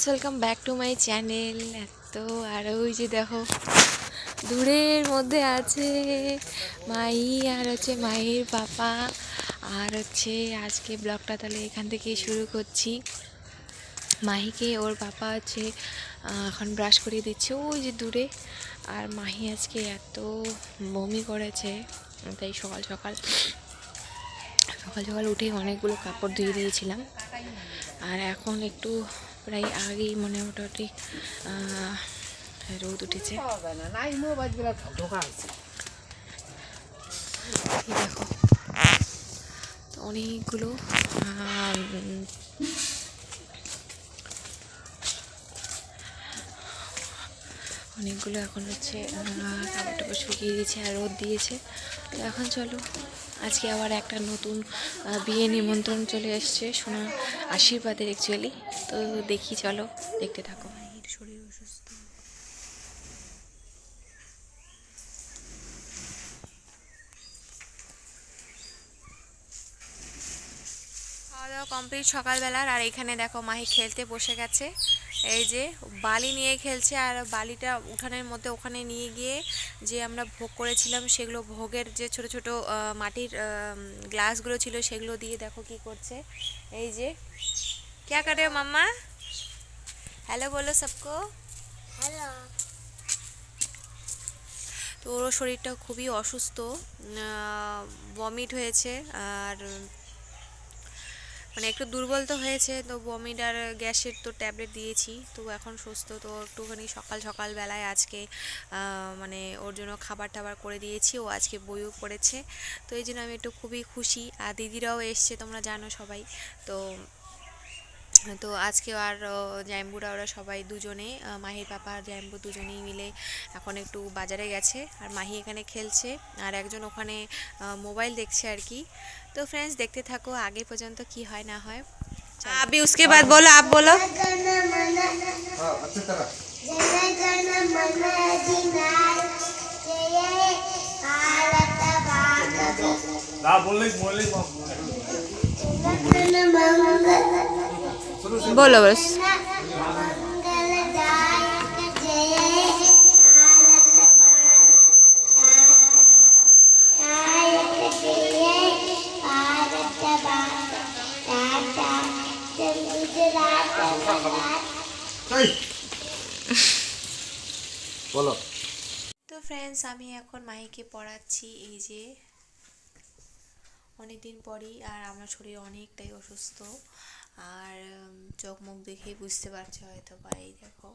Friends, welcome back to my channel. তো আর ওই যে দেখো দূরের মধ্যে আছে মাই, আর হচ্ছে মায়ের পাপা, আর হচ্ছে আজকে ব্লগটা তাহলে এখান থেকে শুরু করছি। মাহিকে ওর পাপা হচ্ছে এখন ব্রাশ করিয়ে দিচ্ছে ওই যে দূরে। আর মাহি আজকে এত বমি করেছে, তাই সকাল সকাল উঠেই অনেকগুলো কাপড় ধুয়ে দিয়েছিলাম। আর এখন একটু প্রায় আগেই মোটামুটি রোদ উঠেছে। দেখো অনেকগুলো এখন হচ্ছে কাপড় টাপড় শুকিয়ে দিয়েছে আর রোদ দিয়েছে। তো এখন চলো, আজকে আবার একটা নতুন বিয়ে নিমন্ত্রণ চলে এসছে, সোনা আশীর্বাদের অ্যাকচুয়ালি। তো দেখি, চলো দেখতে থাকো। মায়ের শরীর অসুস্থ, খাওয়া দাওয়া কমপ্লিট সকালবেলার। আর এখানে দেখো মাহি খেলতে বসে গেছে, এই যে বালি নিয়ে খেলছে। আর বালিটা উঠানের মধ্যে ওখানে নিয়ে গিয়ে যে আমরা ভোগ করেছিলাম সেগুলো, ভোগের যে ছোট ছোট মাটির গ্লাসগুলো ছিল সেগুলো দিয়ে দেখো কি করছে। এই যে क्या कर रहे हो मम्मा? हेलो बोलो सबको। হ্যালো। তো ওর শরীরটা খুবই অসুস্থ, ভমিট হয়েছে। আর মানে একটু দুর্বল তো হয়েছে, তো ভমিট আর গ্যাসের তো ট্যাবলেট দিয়েছি, তো এখন সুস্থ। তো একটুখানি সকাল বেলায় আজকে মানে ওর জন্য খাবার টাবার করে দিয়েছি, ও আজকে বইও পড়েছে। তো এই জন্য আমি একটু খুবই খুশি। আর দিদিরাও এসছে, তোমরা জানো সবাই। তো তো আজকে আর জাইম্বুরা ওরা সবাই দুজনে, মাহির পাপা আর জাইম্বু দুজনেই মিলে এখন একটু বাজারে গেছে। আর মাহি এখানে খেলছে আর একজন ওখানে মোবাইল দেখছে আর কি। তো फ्रेंड्स देखते থাকো आगे পর্যন্ত কি হয় না হয়। अभी उसके बाद बोलो, आप बोलो। बोलो बस। বলো। তো फ्रेंड्स আমি এখন মাহিকে পড়াচ্ছি, এই যে অনেকদিন পরই। আর আমার শরীর অনেকটাই অসুস্থ, আর চোখ মুখ দেখেই বুঝতে পারছো হয়তো বা। এই দেখো,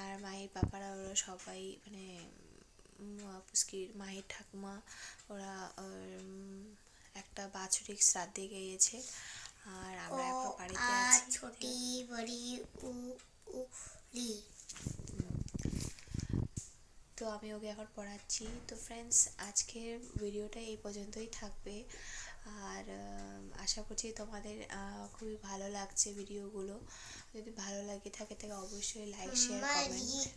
আর মাহির পাপারা ওরা সবাই মানে পুস্কির মাহির ঠাকুমা ওরা একটা বাৎসরিক শ্রাদ্ধে গিয়েছে। আর আমরা এখন বাড়িতে আছি। ছোটি বড়ি উলি। তো আমি ওকে এখন পড়াচ্ছি। তো ফ্রেন্ডস, আজকের ভিডিওটা এই পর্যন্তই থাকবে। আর আশা করছি তোমাদের খুবই ভালো লাগছে ভিডিওগুলো। যদি ভালো লাগে থাকে অবশ্যই লাইক শেয়ার কমেন্ট।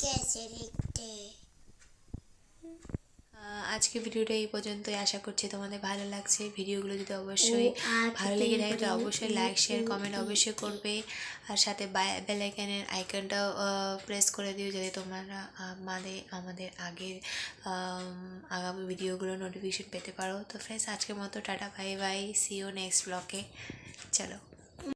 আজকে ভিডিওটা এই পর্যন্তই। আশা করছি তোমাদের ভালো লাগছে ভিডিওগুলো। যদি অবশ্যই ভালো লেগে থাকে তো অবশ্যই লাইক শেয়ার কমেন্ট অবশ্যই করবে। আর সাথে বেল আইকনের আইকনটাও প্রেস করে দিও, যাতে তোমরা আমাদের আগের আগামী ভিডিওগুলো নোটিফিকেশন পেতে পারো। তো ফ্রেন্ডস, আজকের মতো tata, bye bye, see you next ব্লগে। চলো।